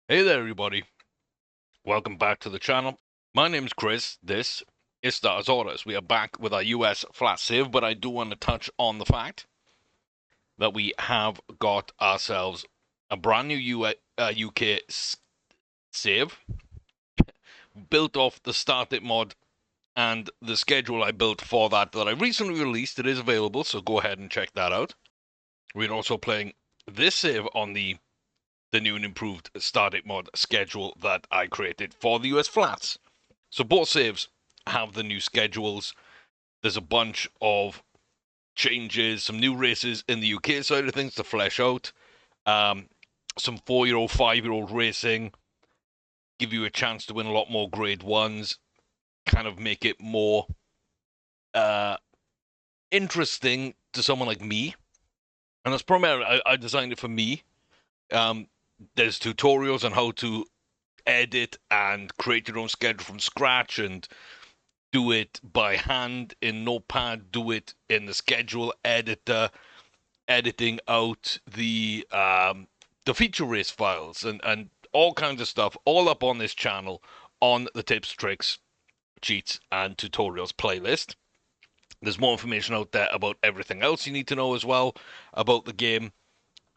Hey there, everybody. Welcome back to the channel. My name's Chris. This is Stars Orders. We are back with our US flat save, but I do want to touch on the fact that we have got ourselves a brand new UK save built off the Start It mod and the schedule I built for that I recently released. It is available, so go ahead and check that out. We're also playing this save on the new and improved Start It mod schedule that I created for the US flats. So both saves have the new schedules. There's a bunch of changes, some new races in the UK side of things to flesh out. Some 4-year-old, 5-year-old racing, give you a chance to win a lot more grade ones, kind of make it more interesting to someone like me. And that's primarily, I designed it for me. There's tutorials on how to edit and create your own schedule from scratch and do it by hand in Notepad, do it in the schedule editor, editing out the feature race files and all kinds of stuff, all up on this channel on the tips, tricks, cheats, and tutorials playlist. There's more information out there about everything else you need to know as well about the game.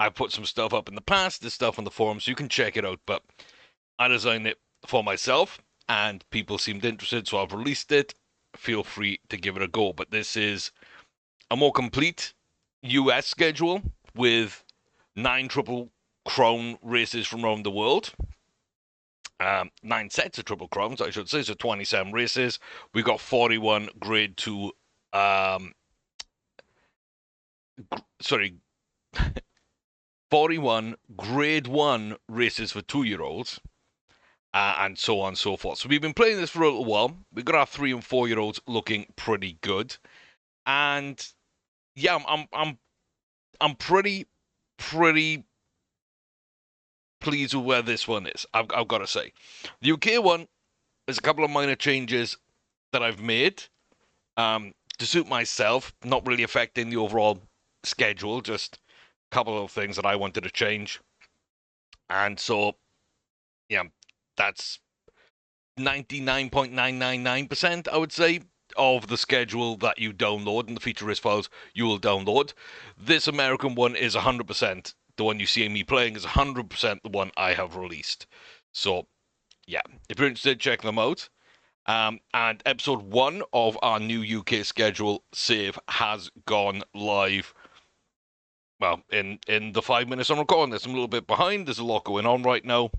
I've put some stuff up in the past, there's stuff on the forums, so you can check it out, but I designed it for myself, and people seemed interested, so I've released it. Feel free to give it a go. But this is a more complete US schedule with 9 Triple Crown races from around the world. 9 sets of Triple Crowns, I should say, so 27 races. We got 41 Grade 2, sorry, 41 Grade 1 races for 2-year-olds. And so on and so forth. So we've been playing this for a little while. We've got our 3 and 4-year-olds looking pretty good, and yeah, I'm pretty pleased with where this one is. I've got to say, the UK one is a couple of minor changes that I've made to suit myself, not really affecting the overall schedule. Just a couple of things that I wanted to change, and so yeah, that's 99.999%, I would say, of the schedule that you download and the feature race files you will download. This American one is 100%. The one you see me playing is 100% the one I have released. So, yeah, if you're interested, check them out. And episode 1 of our new UK schedule save has gone live. Well, in the 5 minutes I'm recording this, I'm a little bit behind. There's a lot going on right now.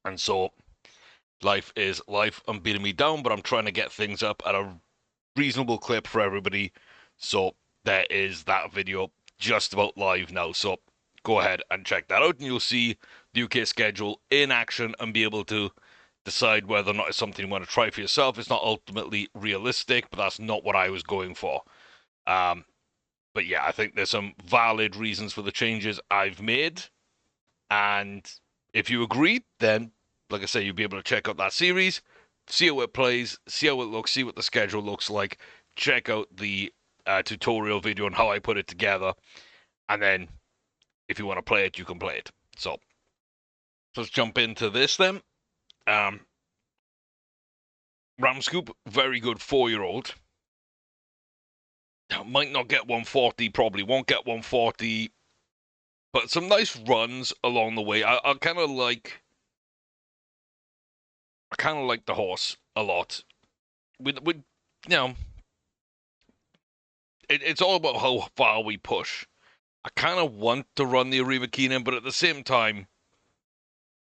And so life is life. I'm beating me down, but I'm trying to get things up at a reasonable clip for everybody. So there is that video just about live now. So go ahead and check that out, and you'll see the UK schedule in action and be able to decide whether or not it's something you want to try for yourself. It's not ultimately realistic, but that's not what I was going for. But yeah, I think there's some valid reasons for the changes I've made, and if you agree, then like I say, you'll be able to check out that series, see how it plays, see how it looks, see what the schedule looks like, check out the tutorial video on how I put it together, and then if you want to play it, you can play it. So let's jump into this then. Ramscoop, very good 4-year-old. Might not get 140, probably won't get 140, but some nice runs along the way. I kind of like the horse a lot. With it's all about how far we push. I kind of want to run the Arriva Keenan, but at the same time,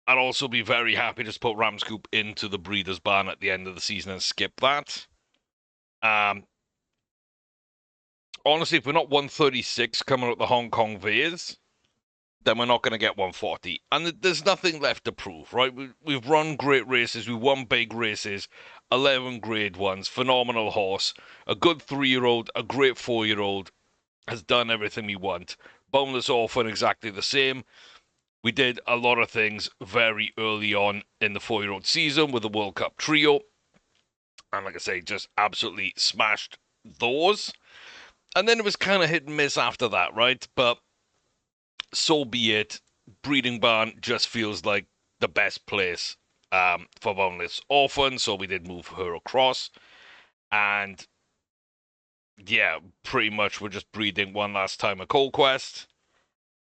I'd also be very happy to put Ramscoop into the Breeders' Barn at the end of the season and skip that. Honestly, if we're not 136 coming out the Hong Kong Vase, then we're not going to get 140. And there's nothing left to prove, right? We've run great races. We've won big races. 11 grade ones. Phenomenal horse. A good 3-year-old. A great 4-year-old. Has done everything we want. Boneless Orphan, exactly the same. We did a lot of things very early on in the 4-year-old season with the World Cup trio. And like I say, just absolutely smashed those. And then it was kind of hit and miss after that, right? But so be it. Breeding Barn just feels like the best place for Boneless Orphan, so we did move her across. And yeah, pretty much we're just breeding one last time at Cold Quest,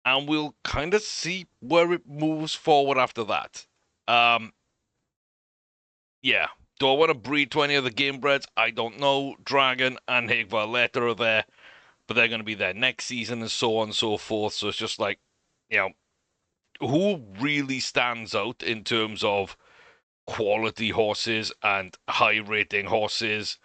and we'll kind of see where it moves forward after that. Yeah. Do I want to breed 20 other game breds? I don't know. Dragon and Hig Violetta are there, but they're going to be there next season and so on and so forth. So it's just like, you know, who really stands out in terms of quality horses and high rating horses?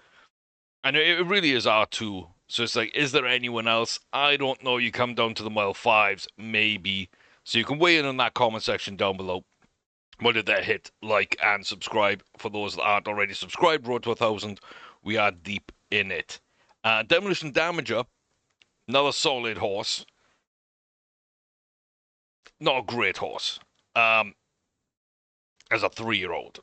And it really is R2. So it's like, is there anyone else? I don't know. You come down to the mile fives, maybe. So you can weigh in on that comment section down below. What did that hit? Like and subscribe for those that aren't already subscribed. Road to 1,000. We are deep in it. Demolition Damager, another solid horse. Not a great horse. As a 3-year-old.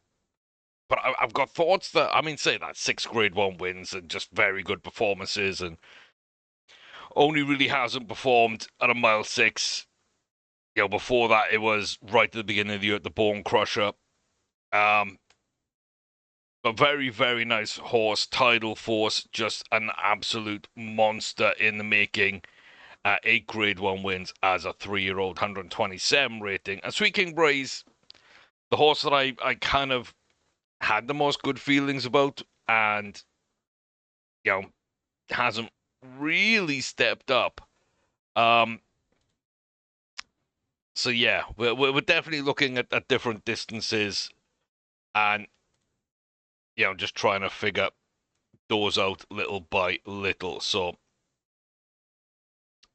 But I've got thoughts that, I mean, say that 6 grade 1 wins and just very good performances, and only really hasn't performed at a mile 6. You know, before that, it was right at the beginning of the year at the Bone Crusher. But very, very nice horse. Tidal Force, just an absolute monster in the making. 8 grade 1 wins as a 3-year-old, 127 rating. And Sweet King Braze, the horse that I kind of had the most good feelings about, and, you know, hasn't really stepped up. So yeah, we're definitely looking at different distances, and, you know, just trying to figure those out little by little. So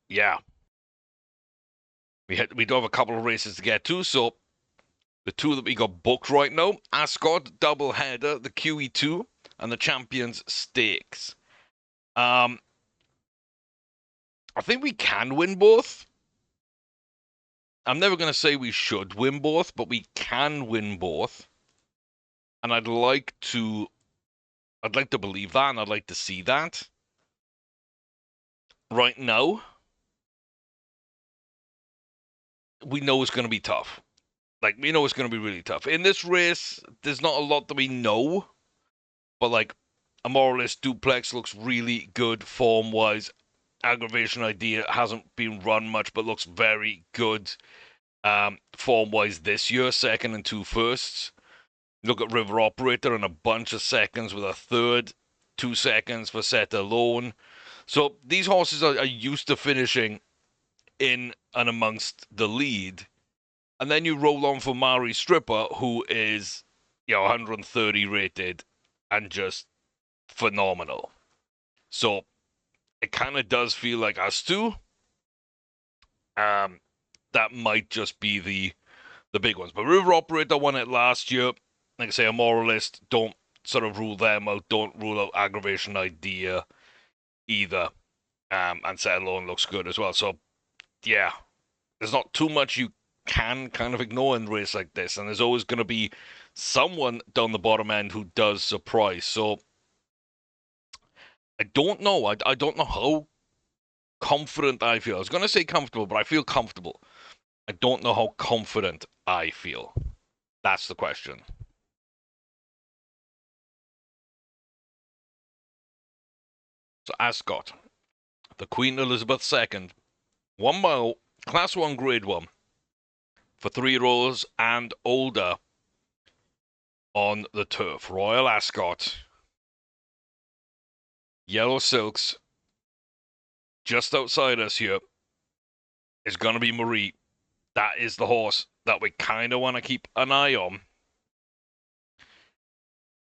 yeah, we do have a couple of races to get to. So the two that we got booked right now: Ascot double header, the QE2, and the Champions Stakes. I think we can win both. I'm never going to say we should win both, but we can win both. And I'd like to believe that, and I'd like to see that. Right now, we know it's going to be tough. Like, we know it's going to be really tough. In this race, there's not a lot that we know, but, like, a Moralist Duplex looks really good form-wise. Aggravation Idea hasn't been run much, but looks very good form-wise this year, second and 2 firsts. Look at River Operator and a bunch of seconds with a third, 2 seconds for Set Alone. So these horses are used to finishing in and amongst the lead. And then you roll on for Mari Stripper, who is, you know, 130 rated and just phenomenal. So it kind of does feel like us two. That might just be the big ones. But River Operator won it last year. Like I say, a Moralist, don't sort of rule them out. Don't rule out Aggravation Idea either. And Set Alone looks good as well. So, yeah, there's not too much you can kind of ignore in a race like this. And there's always going to be someone down the bottom end who does surprise. So, I don't know. I don't know how confident I feel. I was going to say comfortable, but I feel comfortable. I don't know how confident I feel. That's the question. So Ascot, the Queen Elizabeth II, 1 mile, Class 1, Grade 1, for 3-year-olds and older on the turf. Royal Ascot, Yellow Silks, just outside us here, is going to be Marie. That is the horse that we kind of want to keep an eye on.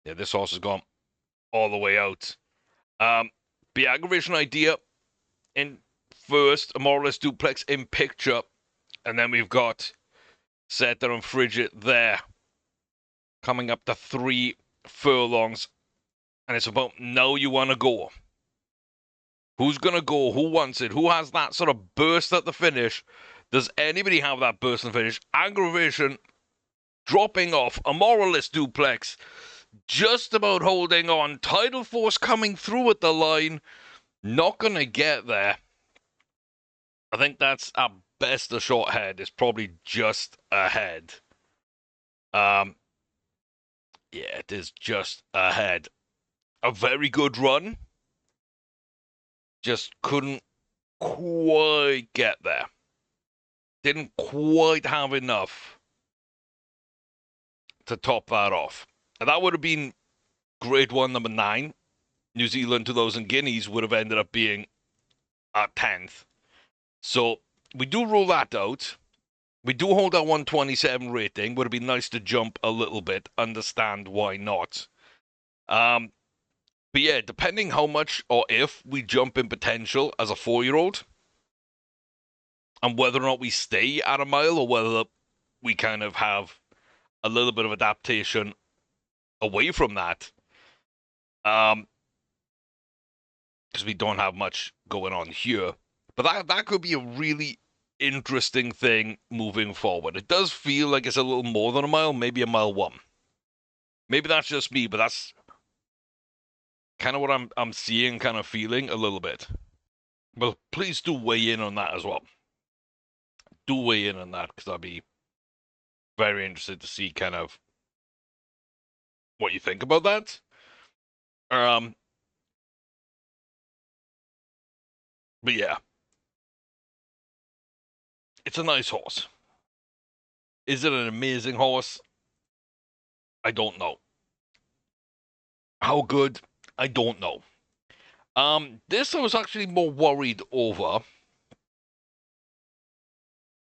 Yeah, this horse has gone all the way out. The Aggravation Idea in first, a Moralist Duplex in picture, and then we've got Setter and Frigid there, coming up to 3 furlongs, and it's about now you want to go. Who's going to go? Who wants it? Who has that sort of burst at the finish? Does anybody have that burst at the finish? Aggravation dropping off, a Moralist Duplex just about holding on. Tidal Force coming through at the line. Not going to get there. I think that's at best a short head. It's probably just ahead. Um, yeah, it is just ahead. A very good run. Just couldn't quite get there. Didn't quite have enough to top that off. And that would have been grade one, number 9. New Zealand 2000 Guineas would have ended up being at 10th. So we do rule that out. We do hold our 127 rating. Would have been nice to jump a little bit. Understand why not. But yeah, depending how much or if we jump in potential as a 4-year-old, and whether or not we stay at a mile or whether we kind of have a little bit of adaptation away from that, because we don't have much going on here. But that could be a really interesting thing moving forward. It does feel like it's a little more than a mile, maybe a mile 1. Maybe that's just me, but that's kind of what I'm seeing, kind of feeling a little bit. Well, please do weigh in on that as well. Do weigh in on that, because I'd be very interested to see kind of what you think about that. But yeah, it's a nice horse. Is it an amazing horse? I don't know. How good? I don't know. This I was actually more worried over,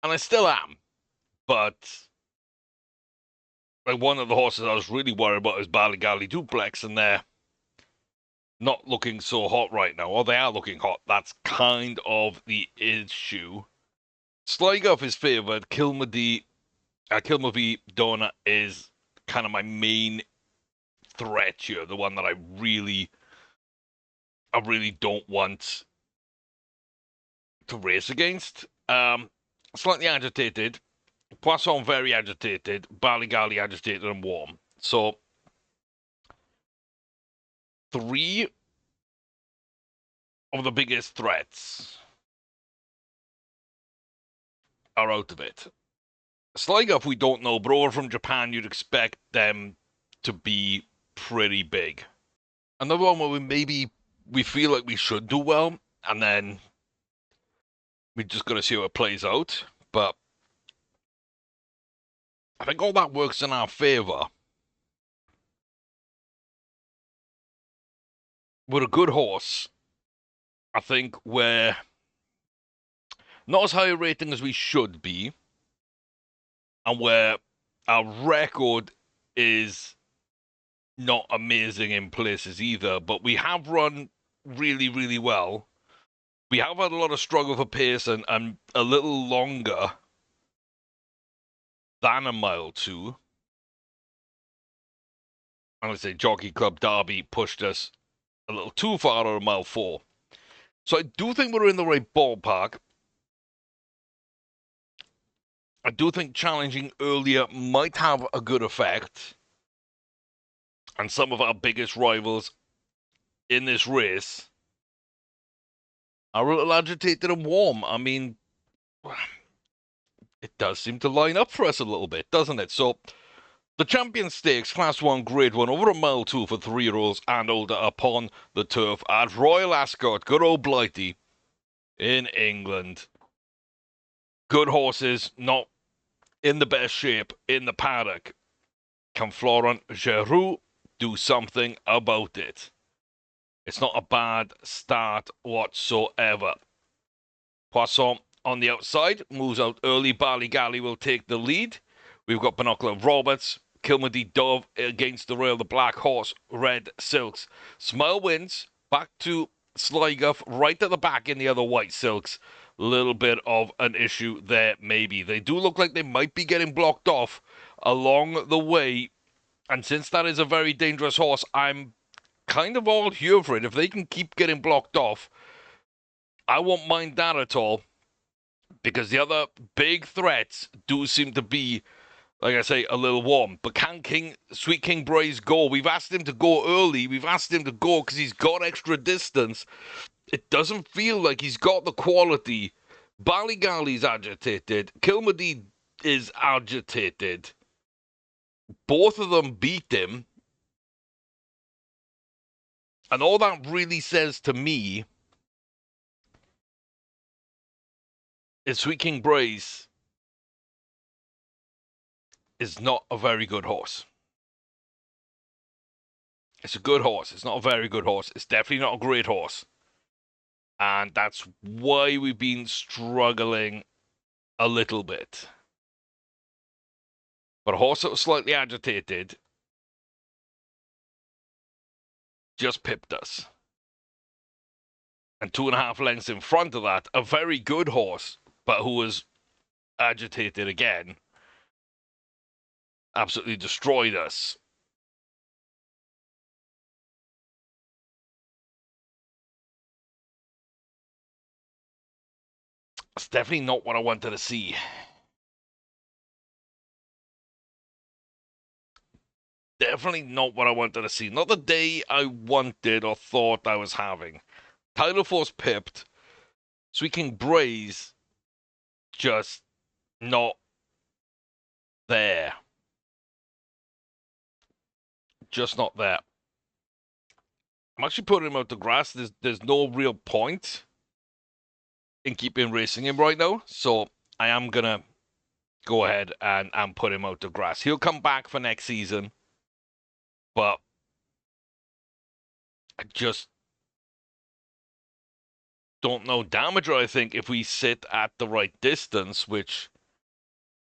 and I still am. But like, one of the horses I was really worried about is Baligali Duplex, and they're not looking so hot right now. Or they are looking hot. That's kind of the issue. Sligoff is favoured. Kilmavi Donna is kind of my main threat here. The one that I really don't want to race against. Slightly agitated. Poisson very agitated. Baligali agitated and warm. So 3 of the biggest threats are out of it. Sligoff, we don't know, but over from Japan, you'd expect them to be pretty big. Another one where we feel like we should do well, and then we just got to see how it plays out. But I think all that works in our favor. With a good horse, I think we're not as high a rating as we should be, and where our record is not amazing in places either, but we have run really, really well. We have had a lot of struggle for pace and a little longer than a mile 2. I would say Jockey Club Derby pushed us a little too far out of mile 4. So I do think we're in the right ballpark. I do think challenging earlier might have a good effect. And some of our biggest rivals in this race are a little agitated and warm. I mean, it does seem to line up for us a little bit, doesn't it? So the Champion Stakes, Class 1, Grade 1, over a mile 2 for 3-year-olds and older upon the turf at Royal Ascot, good old Blighty, in England. Good horses, not in the best shape in the paddock. Can Florent Geroux do something about it? It's not a bad start whatsoever. Poisson on the outside, moves out early. Baligali will take the lead. We've got Binocular Roberts, Kilmady Dove against the rail, the Black Horse, Red Silks. Smile wins, back to Sligoff, right at the back in the other White Silks. Little bit of an issue there, maybe. They do look like they might be getting blocked off along the way. And since that is a very dangerous horse, I'm kind of all here for it. If they can keep getting blocked off, I won't mind that at all. Because the other big threats do seem to be, like I say, a little warm. But can Sweet King Braze go? We've asked him to go early. We've asked him to go because he's got extra distance. It doesn't feel like he's got the quality. Baligali's agitated. Kilmady is agitated. Both of them beat him. And all that really says to me is Sweet King Braze is not a very good horse. It's a good horse. It's not a very good horse. It's definitely not a great horse. And that's why we've been struggling a little bit. But a horse that was slightly agitated just pipped us. And 2.5 lengths in front of that, a very good horse, but who was agitated again, absolutely destroyed us. That's definitely not what I wanted to see. Definitely not what I wanted to see. Not the day I wanted or thought I was having. Tidal Force pipped. Sweet King Braze just not there. Just not there. I'm actually putting him out to grass. There's no real point in keeping racing him right now. So I am going to go ahead and put him out to grass. He'll come back for next season. But I just don't know. Damager, I think, if we sit at the right distance, which,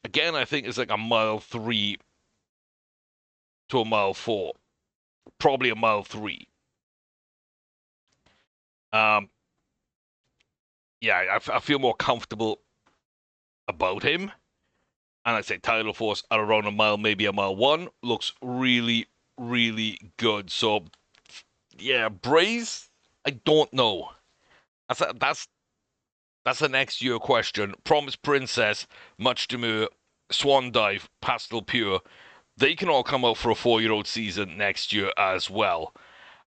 again, I think is like a 1.3 to a 1.4. Probably a 1.3. Yeah, I feel more comfortable about him. And I'd say Tidal Force at around a mile, maybe a 1.1, looks really, really good. So, yeah, Braze, I don't know. That's the next year question. Promise Princess, Much Demure, Swan Dive, Pastel Pure, they can all come out for a 4-year-old season next year as well.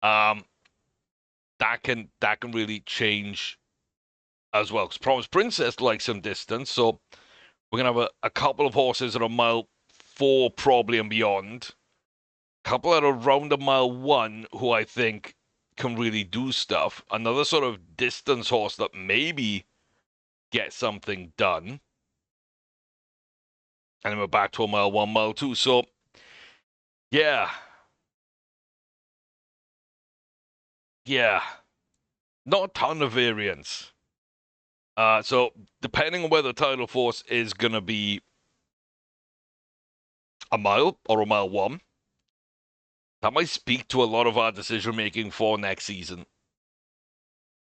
That can really change as well. Because Promise Princess likes some distance, so we're gonna have a couple of horses at a 1.4 probably and beyond. A couple at around a 1.1 who I think can really do stuff. Another sort of distance horse that maybe get something done. And then we're back to a 1.1, 1.2. So, yeah. Yeah. Not a ton of variance. So, depending on whether Tidal Force is going to be a mile or a 1.1, that might speak to a lot of our decision making for next season.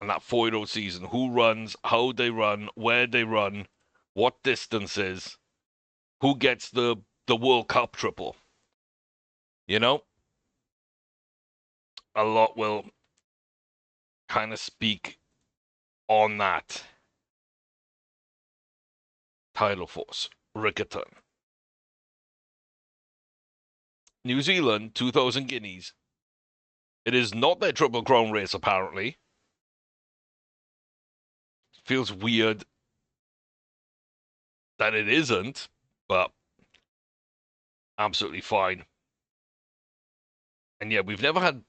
And that 4-year-old season. Who runs, how they run, where they run, what distances, who gets the World Cup triple. You know? A lot will kind of speak on that. Tidal Force, Rickerton. New Zealand, 2,000 guineas. It is not their Triple Crown race, apparently. Feels weird that it isn't, but absolutely fine. And yeah, we've never had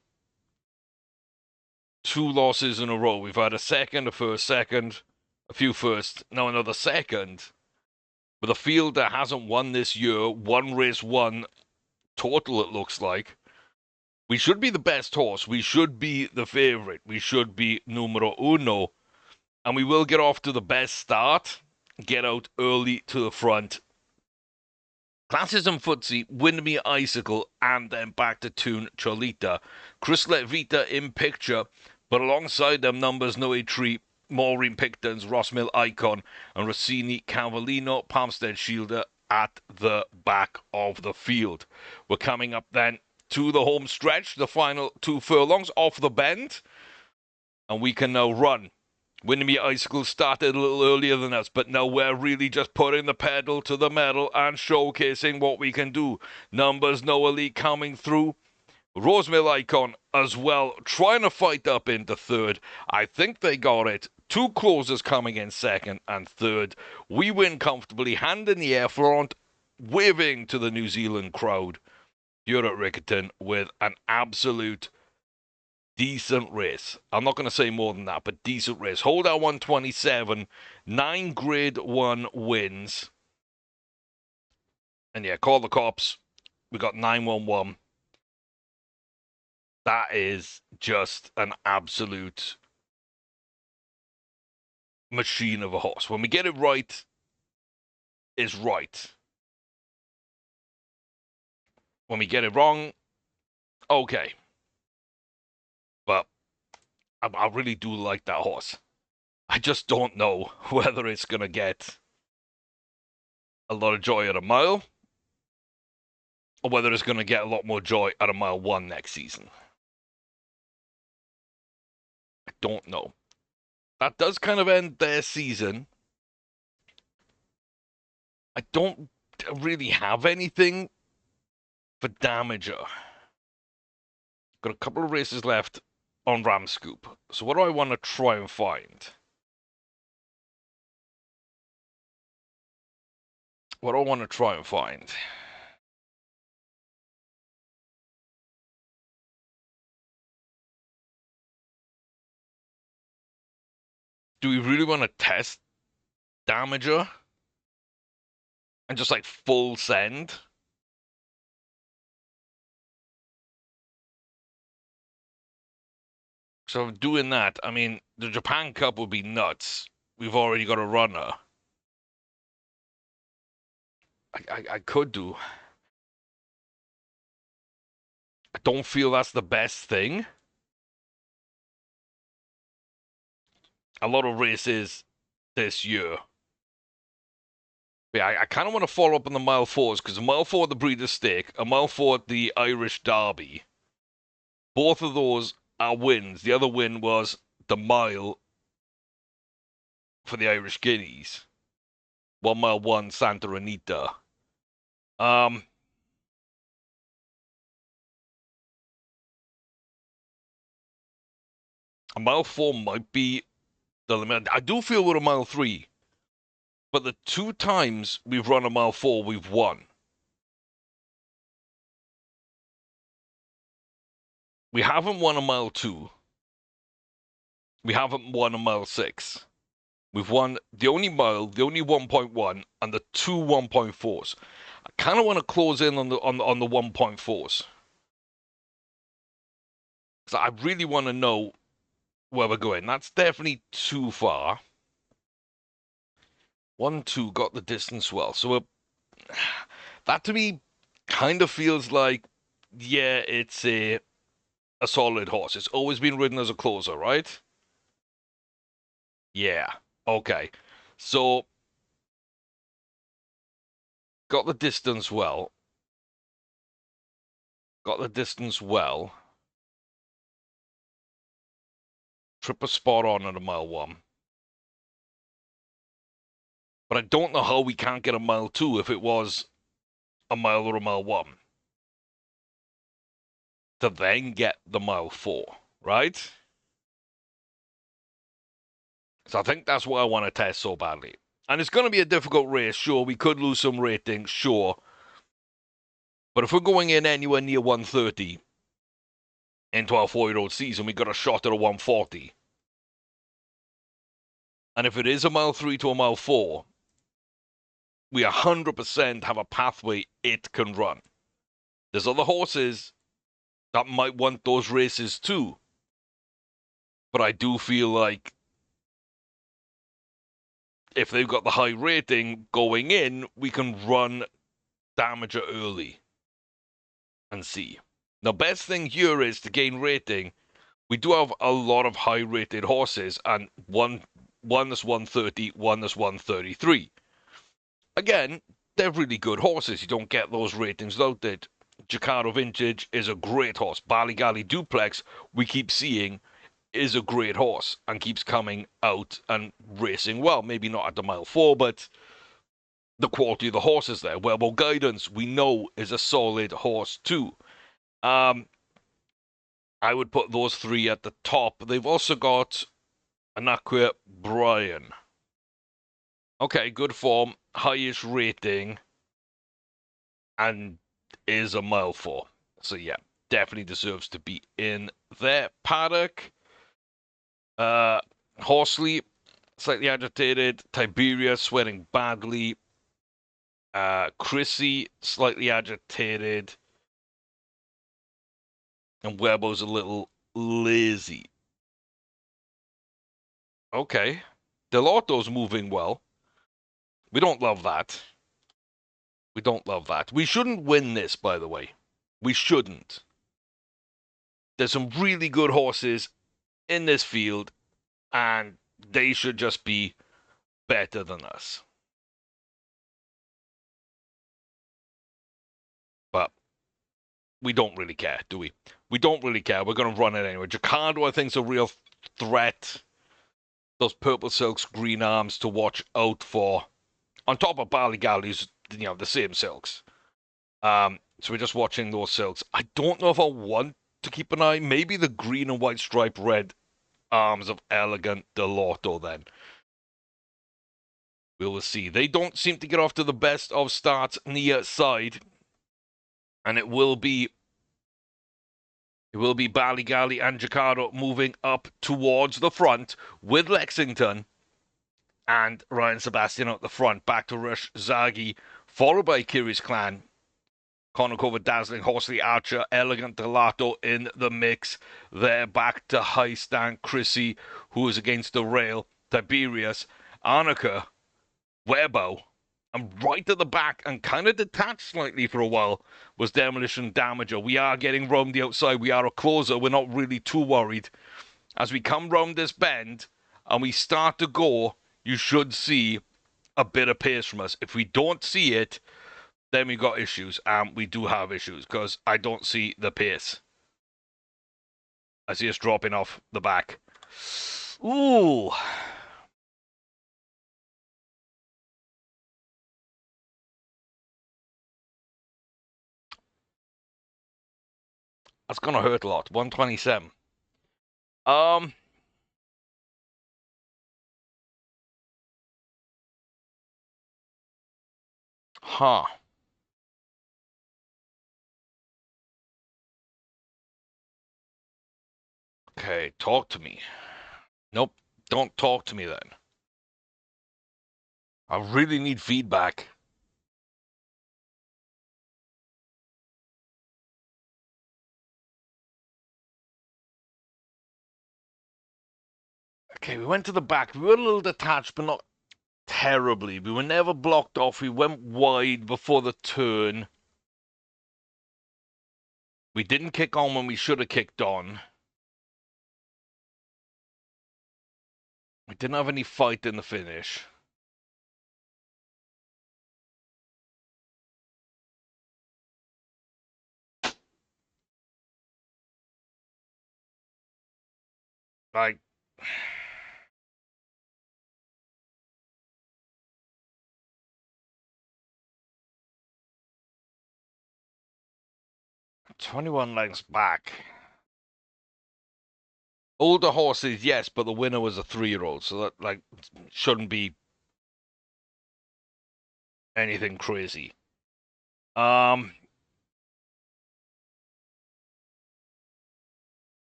2 losses in a row. We've had a second, a first, second, a few first, now another second. With a field that hasn't won this year, 1 race won total, it looks like. We should be the best horse. We should be the favorite. We should be numero uno. And we will get off to the best start. Get out early to the front. Classism Footsie, Windermere Icicle, and then back to Tune Cholita. Chrysler Vita in picture, but alongside them numbers Noe Tree, Maureen Picton's Rossmill Icon, and Rossini Cavallino, Palmstead Shielder at the back of the field. We're coming up then to the home stretch, the final 2 furlongs off the bend, and we can now run. Windermere Icicle started a little earlier than us, but now we're really just putting the pedal to the metal and showcasing what we can do. Numbers Noah Lee coming through. Rosemill Icon as well, trying to fight up into third. I think they got it. 2 closers coming in second and third. We win comfortably, hand in the air, front waving to the New Zealand crowd here at Riccarton with an absolute decent race. I'm not going to say more than that, but decent race. Hold out 127, 9 Grade 1 wins. And yeah, call the cops. We got 911. That is just an absolute machine of a horse. When we get it right, it's right. When we get it wrong, okay. But I really do like that horse. I just don't know whether it's going to get a lot of joy at a mile or whether it's going to get a lot more joy at a mile 1 next season. I don't know. That does kind of end their season. I don't really have anything for Damager. Got a couple of races left on Ramscoop. So what do I want to try and find? What do I want to try and find? Do we really want to test Damager? And just like full send? So doing that, I mean, the Japan Cup would be nuts. We've already got a runner. I could do. I don't feel that's the best thing. A lot of races this year. But yeah, I kind of want to follow up on the mile 4s because a mile 4 at the Breeders' Stake, a mile 4 at the Irish Derby. Both of those are wins. The other win was the mile for the Irish Guineas. 1 mile 1, Santa Anita. A mile 4 might be the limit. I do feel we're a mile 3. But the 2 times we've run a mile 4, we've won. We haven't won a mile 2. We haven't won a mile 6. We've won the only mile, the only 1.1, and the 2 1.4s. I kind of want to close in on the 1.4s. So I really want to know where we're going. That's definitely too far. 1, 2 got the distance well. So that to me kind of feels like, yeah, it's a solid horse. It's always been ridden as a closer, right? Yeah. Okay. So got the distance well. Got the distance well. Tripper spot on at a mile 1. But I don't know how we can't get a mile 2 if it was a mile or a mile 1. To then get the mile 4, right? So I think that's what I want to test so badly. And it's going to be a difficult race, sure. We could lose some ratings, sure. But if we're going in anywhere near 130 into our 4-year-old season, we got a shot at a 140. And if it is a mile 3 to a mile 4, we 100% have a pathway it can run. There's other horses that might want those races too. But I do feel like if they've got the high rating going in, we can run Damager early and see. The best thing here is to gain rating. We do have a lot of high rated horses, and one is 130, one is 133. Again, they're really good horses. You don't get those ratings without it. Jacardo Vintage is a great horse. Ballygally Duplex, we keep seeing, is a great horse and keeps coming out and racing well. Maybe not at the mile 4, but the quality of the horse is there. Wellbow Guidance, we know, is a solid horse too. I would put those 3 at the top. They've also got Anakwe Brian. Okay, good form, highest rating. and is a mile 4. So yeah, definitely deserves to be in there. Paddock, uh, Horsley, slightly agitated. Tiberius sweating badly. Chrissy, slightly agitated. And Webo's a little lazy. Okay. Delotto's moving well. We don't love that. We don't love that. We shouldn't win this, by the way. We shouldn't. There's some really good horses in this field, and they should just be better than us. But we don't really care, do we? We don't really care. We're going to run it anyway. Jacardo, I think, is a real threat. Those purple silks, green arms to watch out for. On top of Ballygally's, the same silks. So we're just watching those silks. I don't know if I want to keep an eye. Maybe the green and white stripe red arms of Elegant Delotto then. We will see. They don't seem to get off to the best of starts near side. And it will be Ballygally and Jacardo moving up towards the front with Lexington and Ryan Sebastian out the front. Back to Rush Zagi, followed by Kiri's Clan. Konnikova, Dazzling, Horsley, Archer, Elegant, Delotto in the mix. There back to High Stand, Chrissy, who is against the rail. Tiberius, Arnica, Webo, and right at the back and kind of detached slightly for a while was Demolition Damager. We are getting round the outside. We are a closer. We're not really too worried. As we come round this bend and we start to go, you should see a bit of pace from us. If we don't see it, then we got issues. And we do have issues because I don't see the pace. I see us dropping off the back. Ooh. That's going to hurt a lot. 127. Huh. Okay, talk to me. Nope, don't talk to me then. I really need feedback. Okay, we went to the back. We were a little detached, but not terribly. We were never blocked off. We went wide before the turn. We didn't kick on when we should have kicked on. We didn't have any fight in the finish. Like, 21 lengths back. Older horses, yes, but the winner was a 3-year-old, so that, like, shouldn't be anything crazy.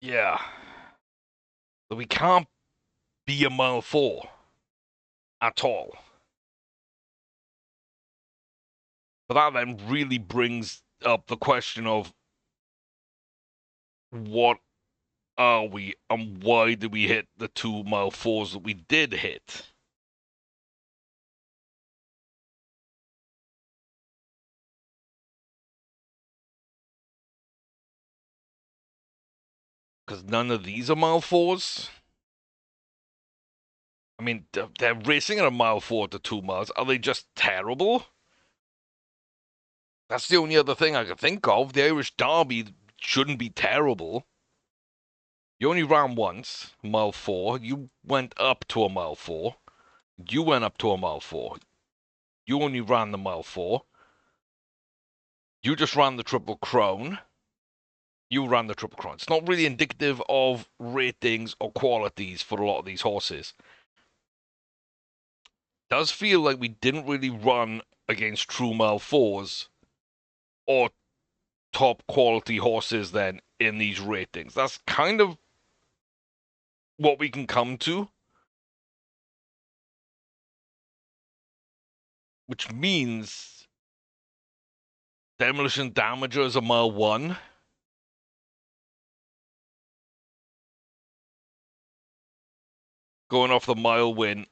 Yeah. But we can't be a mile 4 at all. But that then really brings up the question of what are we and why did we hit the 2 mile 4s that we did hit? Because none of these are mile 4s. I mean, they're racing at a mile 4 to 2 miles. Are they just terrible? That's the only other thing I could think of. The Irish Derby shouldn't be terrible. You only ran once, mile 4. You went up to a mile 4. You went up to a mile 4. You only ran the mile 4. You just ran the Triple Crown. You ran the Triple Crown. It's not really indicative of ratings or qualities for a lot of these horses. Does feel like we didn't really run against true mile fours or top quality horses then in these ratings. That's kind of what we can come to. Which means Demolition Damager is a mile one. Going off the mile win.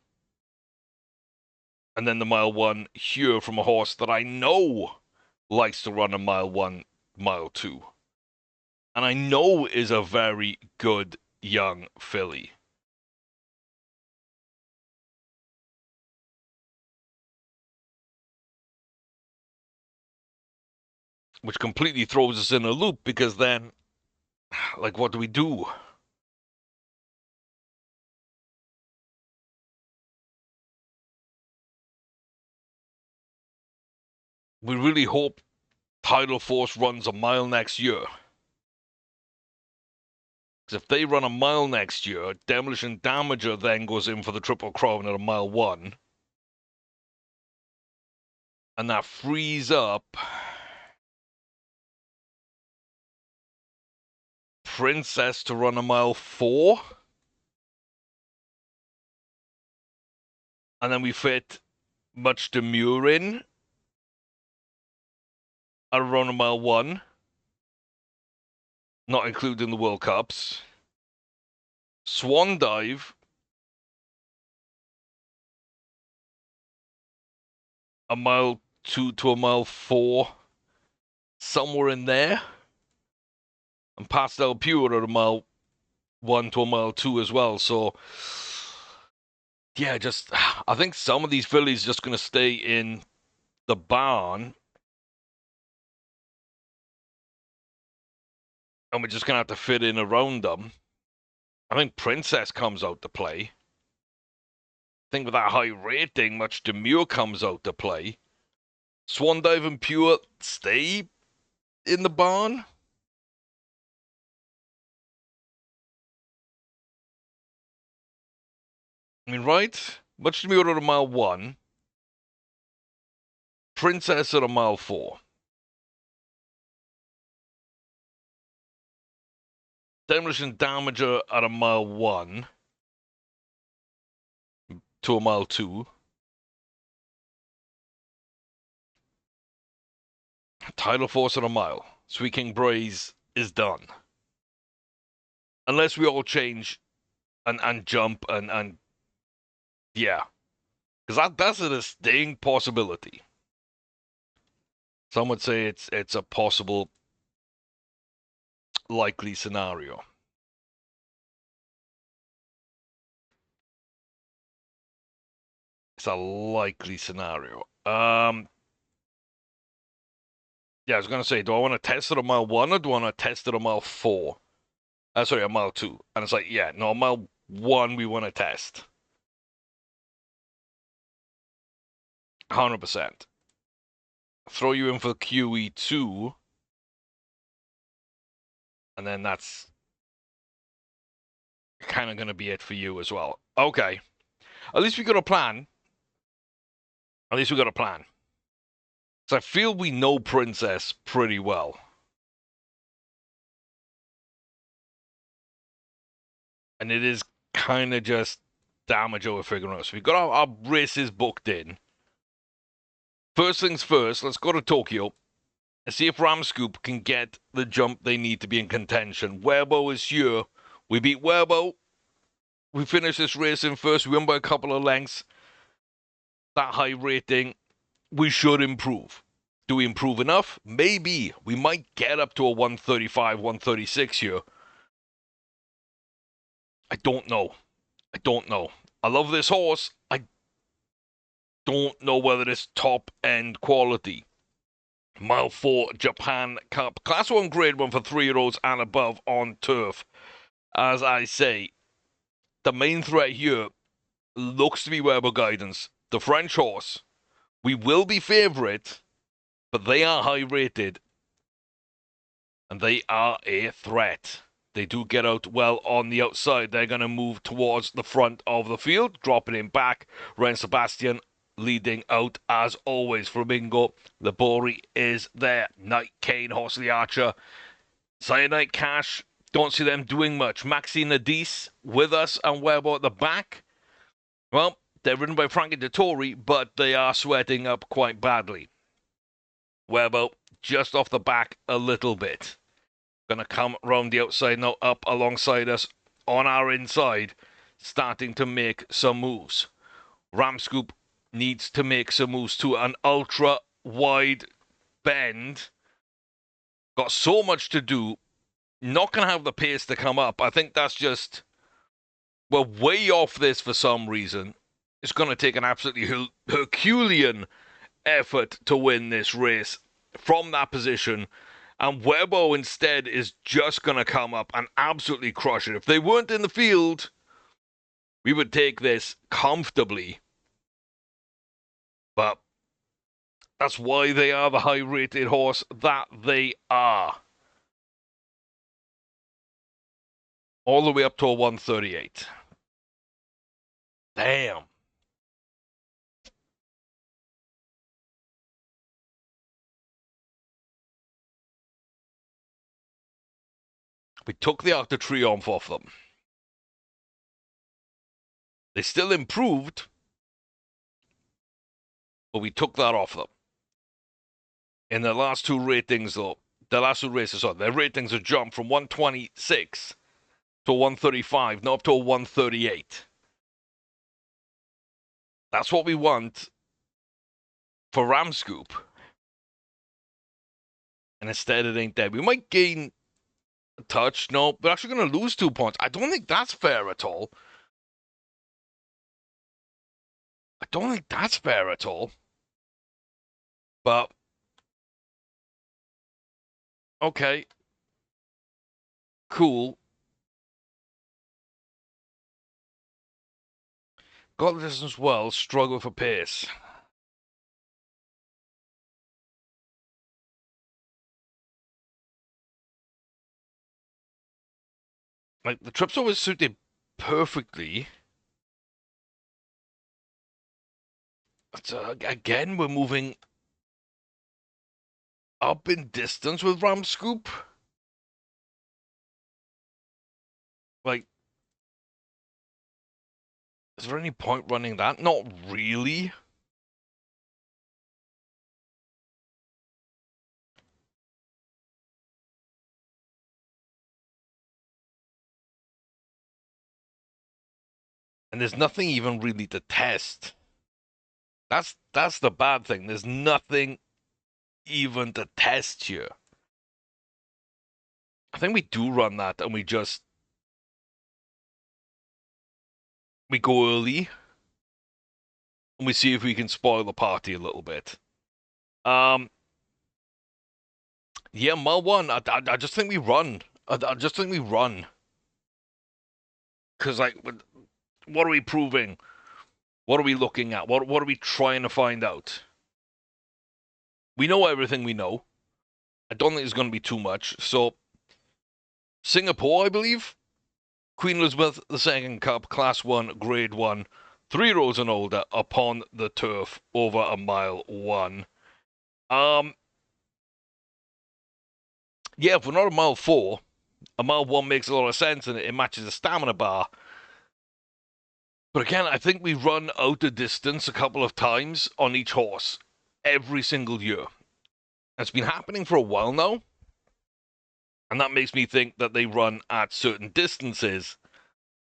And then the mile one here from a horse that I know likes to run a mile one, mile two. And I know is a very good young filly. Which completely throws us in a loop because then, like, what do we do? We really hope Tidal Force runs a mile next year. Because if they run a mile next year, Demolition Damager then goes in for the Triple Crown at a mile one. And that frees up Princess to run a mile four. And then we fit Much Demure in at around a mile one. Not including the World Cups. Swan Dive. A mile two to a mile four. Somewhere in there. And Pastel Pure at a mile one to a mile two as well. So, yeah, just, I think some of these fillies just going to stay in the barn. And we're just going to have to fit in around them. I think Princess comes out to play. I think with that high rating, Much Demure comes out to play. Swan Dive and Pure stay in the barn. I mean, right? Much Demure at a mile one. Princess at a mile four. Demolition Damager at a mile one to a mile two. Tidal Force at a mile. Sweet King Braze is done. Unless we all change and jump and yeah. Because that's a distinct possibility. Some would say it's a possible likely scenario. It's a likely scenario. Yeah, I was going to say, do I want to test it a mile one or do I want to test it a mile four? Sorry, a mile two. And it's like, yeah, no, a mile one we want to test. 100%. Throw you in for QE2. And then that's kind of going to be it for you as well. Okay. At least we got a plan. At least we got a plan. So I feel we know Princess pretty well. And it is kind of just damage we're figuring out. So we've got our races booked in. First things first, let's go to Tokyo and see if Ramscoop can get the jump they need to be in contention. Werbo is here. We beat Werbo. We finish this race in first. We win by a couple of lengths. That high rating, we should improve. Do we improve enough? Maybe. We might get up to a 135, 136 here. I don't know. I don't know. I love this horse. I don't know whether it's top-end quality. Mile 4, Japan Cup. Class 1, Grade 1 for 3-year-olds and above on turf. As I say, the main threat here looks to be Weber Guidance. The French horse. We will be favourite, but they are high-rated. and they are a threat. They do get out well on the outside. They're going to move towards the front of the field, dropping him back. Ren Sebastian leading out as always. Flamingo, Labori is there. Night Kane, Horsley Archer, Cyanide Cash. Don't see them doing much. Maxi Nadis with us and Webo at the back. Well, they're ridden by Frankie Dettori, but they are sweating up quite badly. Webo just off the back a little bit. Going to come round the outside now, up alongside us on our inside, starting to make some moves. Ramscoop needs to make some moves to an ultra wide bend. Got so much to do. Not going to have the pace to come up. I think that's just, we're way off this for some reason. It's going to take an absolutely Herculean effort to win this race from that position. And Webo instead is just going to come up and absolutely crush it. If they weren't in the field, we would take this comfortably. But that's why they are the high-rated horse that they are. All the way up to a 138. Damn. We took the Arc de Triomphe off them. They still improved, but we took that off them. In the last two ratings, though, the last two races, their ratings have jumped from 126 to 135, now up to a 138. That's what we want for Ramscoop. And instead, it ain't there. We might gain a touch. No, we're actually going to lose 2 points. I don't think that's fair at all. I don't think that's fair at all. But okay. Cool. Got the distance well, struggle for pace. Like, the trip's always suited perfectly. But again, we're moving up in distance with Ramscoop. Like, is there any point running that? Not really. And there's nothing even really to test. That's the bad thing. There's nothing even to test here. I think we do run that and we go early and we see if we can spoil the party a little bit. Yeah, mile 1, I just think we run. I just think we run. Because, like, what are we proving? What are we looking at? What are we trying to find out? We know everything we know. I don't think there's going to be too much. So, Singapore, I believe. Queen Elizabeth II Cup, Class 1, Grade 1. 3 rows and older upon the turf over a mile 1. Yeah, if we're not a mile 4, a mile 1 makes a lot of sense and it matches the stamina bar. But again, I think we run out of distance a couple of times on each horse every single year. It's been happening for a while now. And that makes me think that they run at certain distances.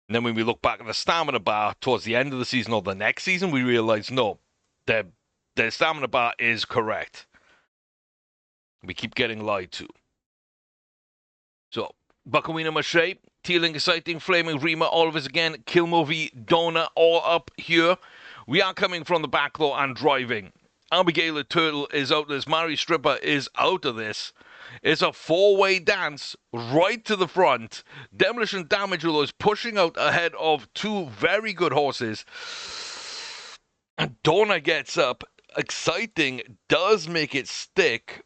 And then when we look back at the stamina bar towards the end of the season or the next season, we realize, no, their stamina bar is correct. We keep getting lied to. So, Buckawina Mache, Teeling Exciting, Flaming Rima, all of us again, Kilmovie, Dona, all up here. We are coming from the back though and driving. Abigail Turtle is out of this. Mary Stripper is out of this. It's a 4-way dance right to the front. Demolition Damage is pushing out ahead of 2 very good horses. And Donna gets up. Exciting does make it stick.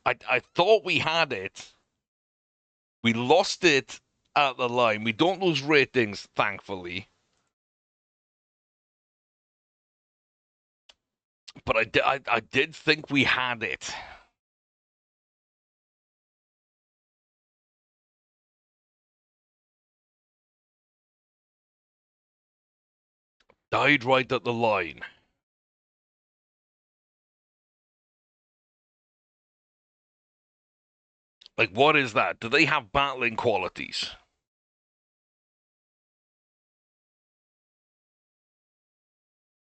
I thought we had it. We lost it at the line. We don't lose ratings, thankfully. But I did think we had it. Died right at the line. Like, what is that? Do they have battling qualities?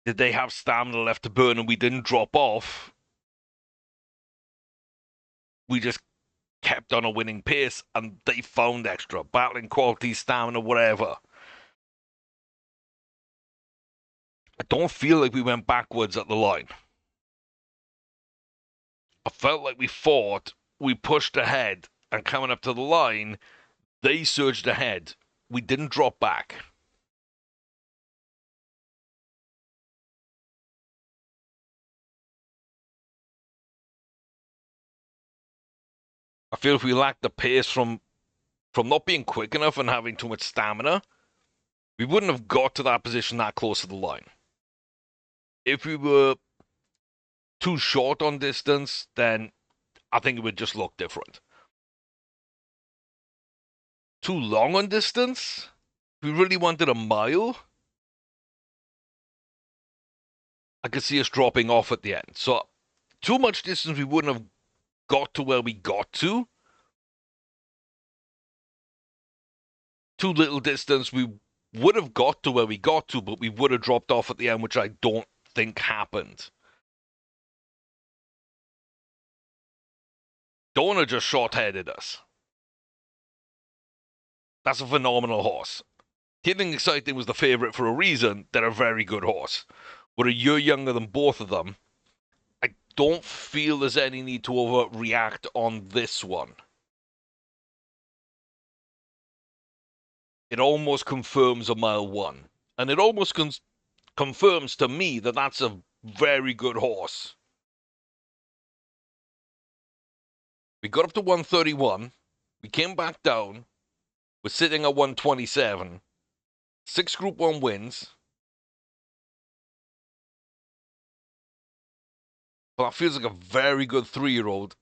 Did they have stamina left to burn and we didn't drop off? We just kept on a winning pace and they found extra battling qualities, stamina, whatever. I don't feel like we went backwards at the line. I felt like we fought, we pushed ahead, and coming up to the line, they surged ahead. We didn't drop back. I feel if we lacked the pace from not being quick enough and having too much stamina, we wouldn't have got to that position that close to the line. If we were too short on distance, then I think it would just look different. Too long on distance? If we really wanted a mile, I could see us dropping off at the end. So, too much distance, we wouldn't have got to where we got to. Too little distance, we would have got to where we got to, but we would have dropped off at the end, which I don't think happened. Dona just short-headed us. That's a phenomenal horse. Hitting Exciting was the favourite for a reason. They're a very good horse. We're a year younger than both of them. I don't feel there's any need to overreact on this one. It almost confirms a mile one. And it almost confirms to me that that's a very good horse. We got up to 131. We came back down. We're sitting at 127. 6 Group 1 wins. Well, that feels like a very good 3-year-old.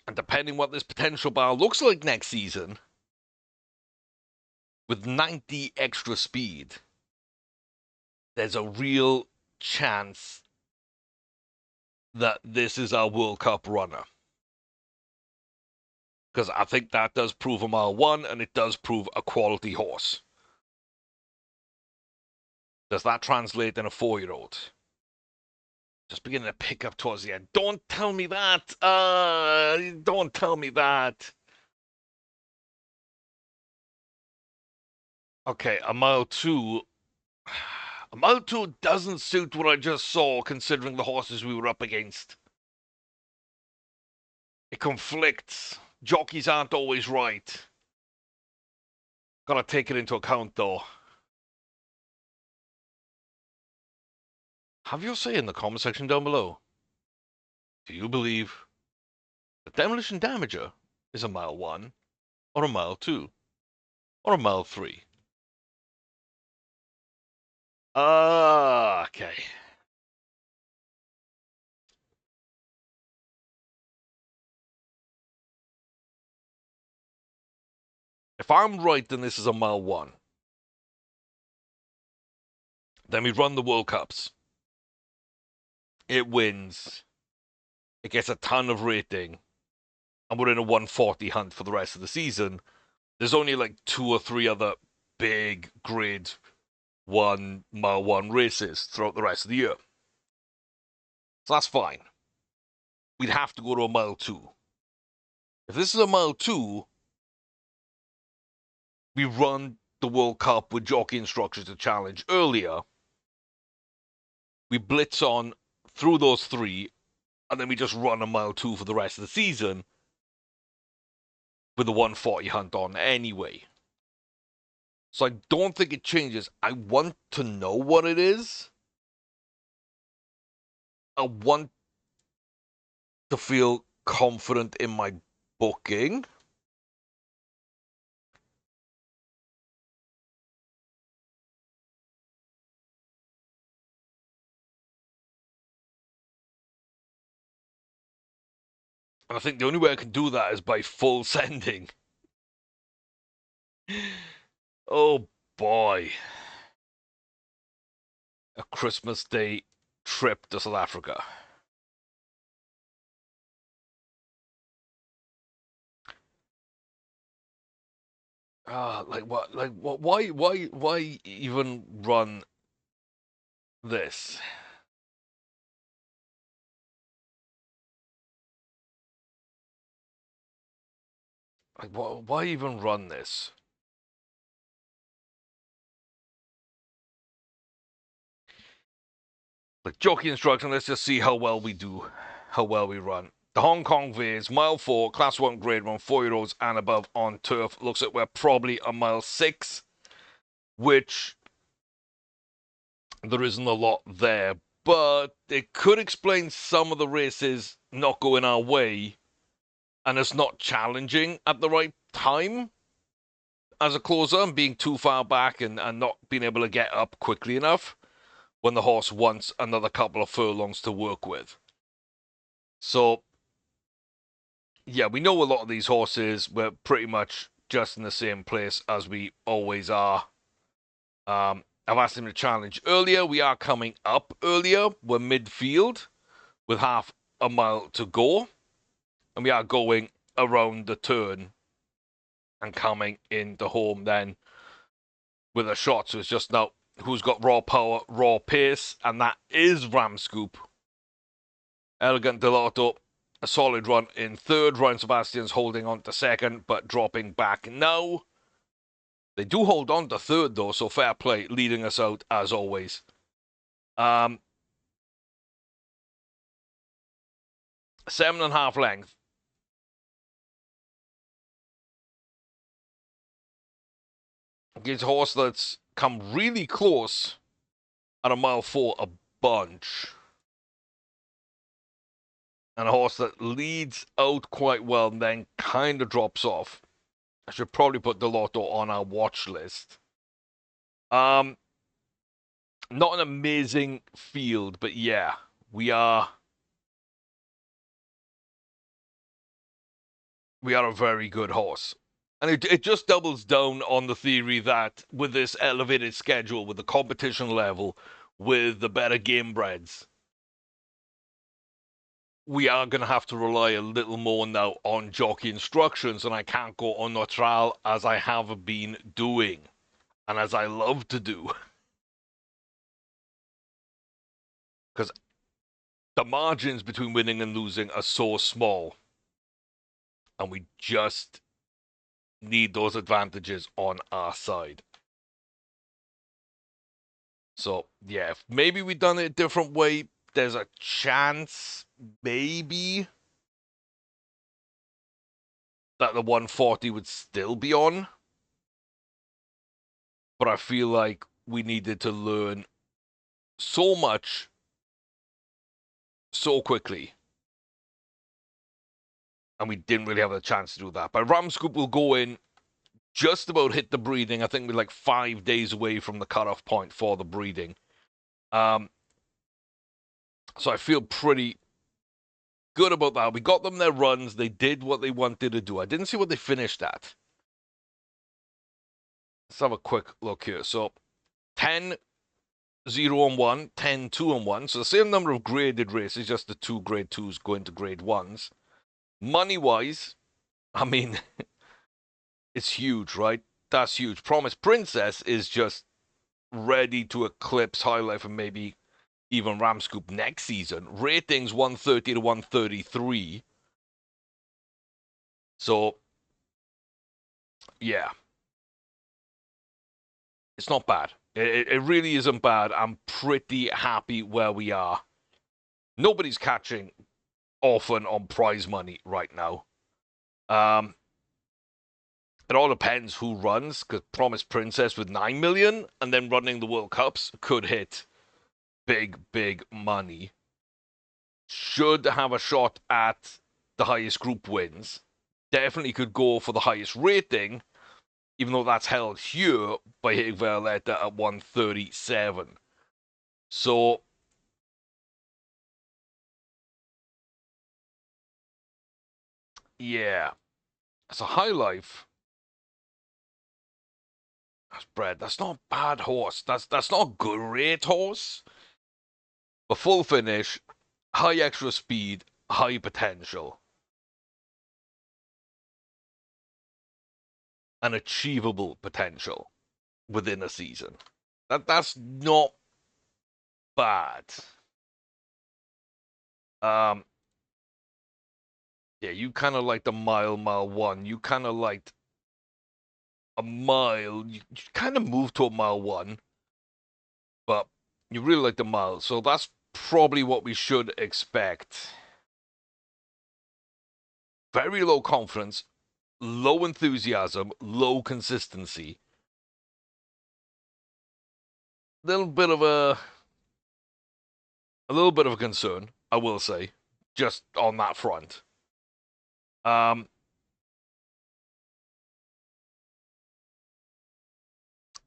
And depending what this potential bar looks like next season, with 90 extra speed, there's a real chance that this is our World Cup runner. Because I think that does prove a mile one, and it does prove a quality horse. Does that translate in a 4-year-old? Just beginning to pick up towards the end. Don't tell me that. Don't tell me that. Okay, a mile two. A mile two doesn't suit what I just saw, considering the horses we were up against. It conflicts. Jockeys aren't always right. Gotta take it into account, though. Have your say in the comment section down below. Do you believe that Demolition Damager is a mile one, or a mile two, or a mile three? Okay. If I'm right, then this is a mile one. Then we run the World Cups. It wins. It gets a ton of rating. And we're in a 140 hunt for the rest of the season. There's only like 2 or 3 other big grade 1 mile 1 races throughout the rest of the year. So that's fine. We'd have to go to a mile 2. If this is a mile 2, we run the World Cup with jockey instructions to challenge earlier. We blitz on through those 3, and then we just run a mile 2 for the rest of the season with the 140 hunt on anyway. So I don't think it changes. I want to know what it is. I want to feel confident in my booking. And I think the only way I can do that is by full sending. Oh boy. A Christmas Day trip to South Africa. Like what? Like what? Why even run this? Like what? Why even run this? Like jockey instruction. Let's just see how well we do, how well we run. The Hong Kong Vase, mile 4, class 1, grade 1, 4-year-olds and above on turf. Looks like we're probably a mile 6, which there isn't a lot there, but it could explain some of the races not going our way and us not challenging at the right time as a closer and being too far back and not being able to get up quickly enough when the horse wants another couple of furlongs to work with. So, yeah, we know a lot of these horses. We're pretty much just in the same place as we always are. I've asked him to challenge earlier. We are coming up earlier. We're midfield with half a mile to go. And we are going around the turn and coming into home then with a shot. So it's just now who's got raw power, raw pace, and that is Ramscoop. Elegant Delato, a solid run in third. Ryan Sebastian's holding on to second, but dropping back now. They do hold on to third, though, so fair play, leading us out as always. 7.5 length. Against a horse that's come really close at a mile 4, a bunch. And a horse that leads out quite well and then kind of drops off. I should probably put Delotto on our watch list. Not an amazing field, but yeah, we are a very good horse. And it just doubles down on the theory that with this elevated schedule, with the competition level, with the better game breds, we are going to have to rely a little more now on jockey instructions, and I can't go on neutral as I have been doing, and as I love to do. Because the margins between winning and losing are so small, and we just need those advantages on our side. So, yeah, if maybe we've done it a different way, there's a chance, maybe, that the 140 would still be on. But I feel like we needed to learn so much so quickly. And we didn't really have a chance to do that. But Ramscoop will go in, just about hit the breeding. I think we're like 5 days away from the cutoff point for the breeding. So I feel pretty good about that. We got them their runs. They did what they wanted to do. I didn't see what they finished at. Let's have a quick look here. So 10, 0 and 1, 10, 2 and 1. So the same number of graded races, just the 2 grade 2s going to grade 1s. Money-wise, I mean, it's huge, right? That's huge. Promise Princess is just ready to eclipse High Life and maybe even Ramscoop next season. Ratings 130 to 133. So, yeah. It's not bad. It really isn't bad. I'm pretty happy where we are. Nobody's catching often on prize money right now. It all depends who runs, because Promise Princess with 9 million and then running the World Cups could hit big, big money. Should have a shot at the highest group wins. Definitely could go for the highest rating, even though that's held here by hitting Violetta at 137. So, yeah. It's a high life. That's bred. That's not a bad horse. That's not a great horse. But full finish, high extra speed, high potential. An achievable potential within a season. That's not bad. Um, yeah, you kind of like the mile one. You kind of liked a mile. You kind of moved to a mile one, but you really like the mile. So that's probably what we should expect. Very low confidence, low enthusiasm, low consistency. A little bit of a concern, I will say, just on that front.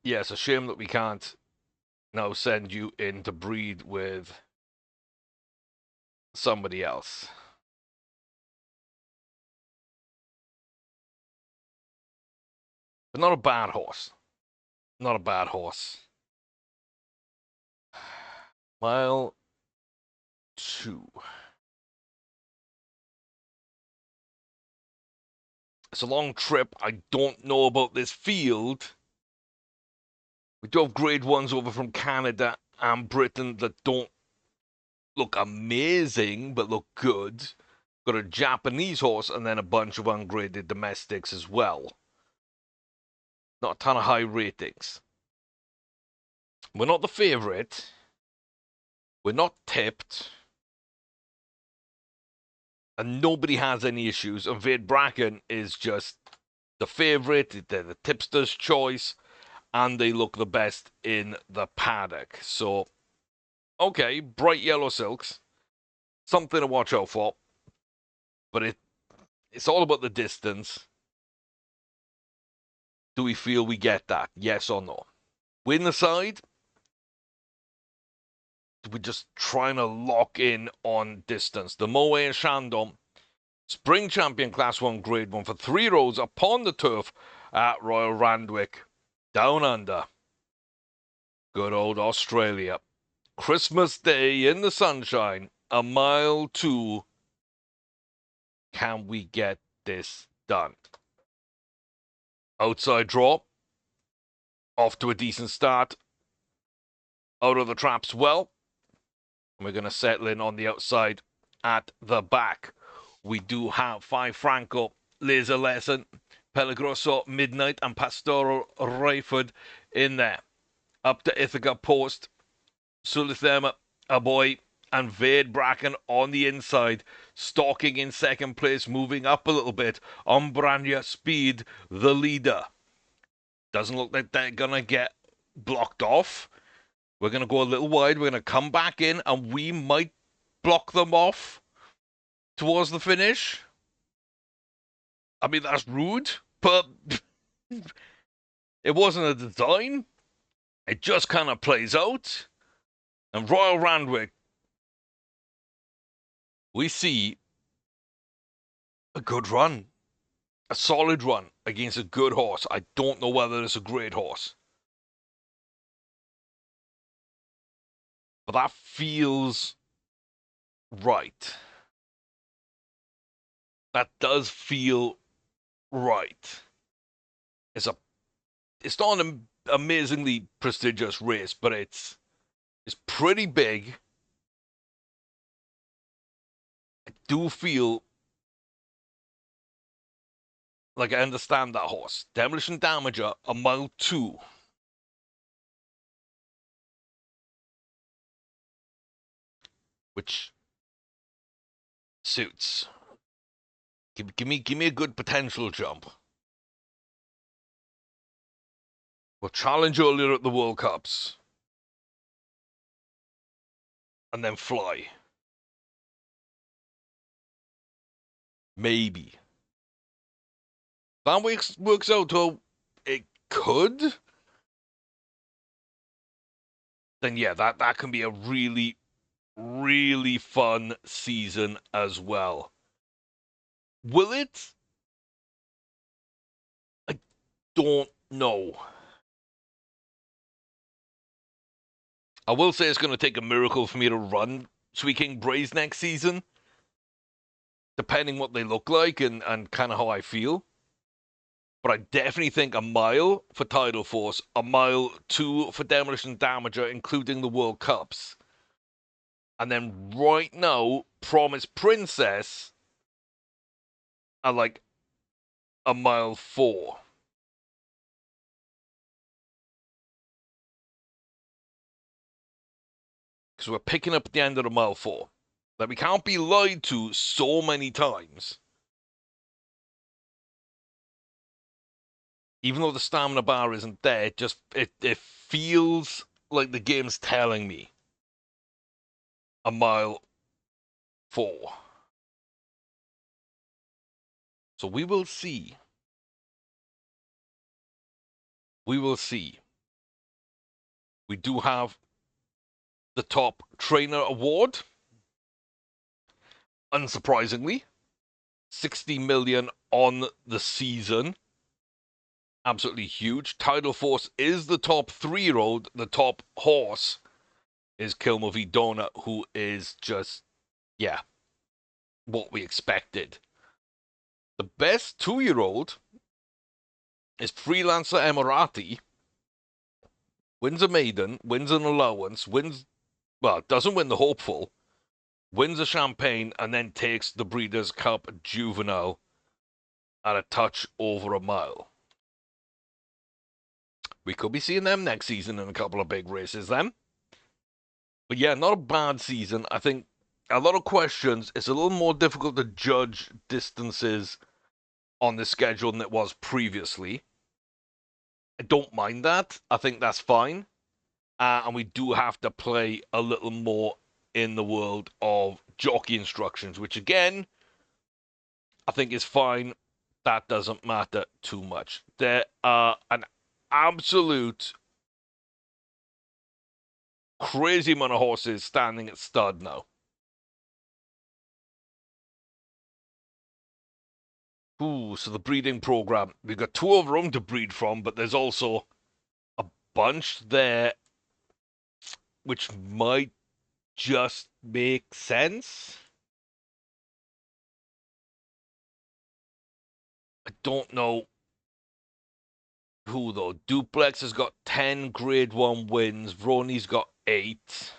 Yeah, it's a shame that we can't now send you in to breed with somebody else. But not a bad horse. Not a bad horse. Mile 2. It's a long trip. I don't know about this field. We do have grade ones over from Canada and Britain that don't look amazing, but look good. Got a Japanese horse and then a bunch of ungraded domestics as well. Not a ton of high ratings. We're not the favorite. We're not tipped. And nobody has any issues. And Vade Bracken is just the favorite. They're the tipster's choice. And they look the best in the paddock. So, okay, bright yellow silks. Something to watch out for. But it's all about the distance. Do we feel we get that? Yes or no? Win the side? We're just trying to lock in on distance. The Moe and Shandong, Spring Champion Class 1 Grade 1 for 3 rows upon the turf at Royal Randwick. Down under. Good old Australia. Christmas Day in the sunshine. A mile 2. Can we get this done? Outside draw. Off to a decent start. Out of the traps well. We're going to settle in on the outside at the back. We do have 5 Franco, Laser Lesson, Pelagroso, Midnight, and Pastoral Rayford in there. Up to Ithaca Post, Sulithema, a boy, and Vade Bracken on the inside, stalking in second place, moving up a little bit. Umbrania Speed, the leader. Doesn't look like they're going to get blocked off. We're going to go a little wide. We're going to come back in, and we might block them off towards the finish. I mean, that's rude, but it wasn't a design. It just kind of plays out. And Royal Randwick, we see a good run. A solid run against a good horse. I don't know whether it's a great horse. But that feels right. That does feel right. It's not an amazingly prestigious race, but it's pretty big. I do feel like I understand that horse. Demolition Damager, a mile 2. Which suits. Give me a good potential jump. We'll challenge earlier at the World Cups. And then fly. Maybe. That works out to it could. Then yeah, that can be a really, really fun season as well. Will it? I don't know. I will say it's going to take a miracle for me to run Sweet King Braze next season, depending what they look like and kind of how I feel. But I definitely think a mile for Tidal Force, a mile two for Demolition Damager, including the World Cups. And then right now, Promise Princess are like a mile four. Because we're picking up at the end of the mile four. That we can't be lied to so many times. Even though the stamina bar isn't there, it feels like the game's telling me a mile four. So we will see. We will see. We do have the top trainer award. Unsurprisingly, 60 million on the season. Absolutely huge. Tidal Force is the top 3-year-old. The top horse is Kilmovie Donut, who is just, yeah, what we expected. The best 2-year-old is Freelancer Emirati. Wins a maiden, wins an allowance, doesn't win the hopeful, wins a champagne, and then takes the Breeders' Cup Juvenile at a touch over a mile. We could be seeing them next season in a couple of big races then. But yeah, not a bad season. I think a lot of questions. It's a little more difficult to judge distances on the schedule than it was previously. I don't mind that. I think that's fine. And we do have to play a little more in the world of jockey instructions, which again, I think is fine. That doesn't matter too much. There are an absolute crazy amount of horses standing at stud now. Ooh, so the breeding program. We've got 2 of our own to breed from, but there's also a bunch there which might just make sense. I don't know who though. Duplex has got 10 grade 1 wins. Vroni's got 8.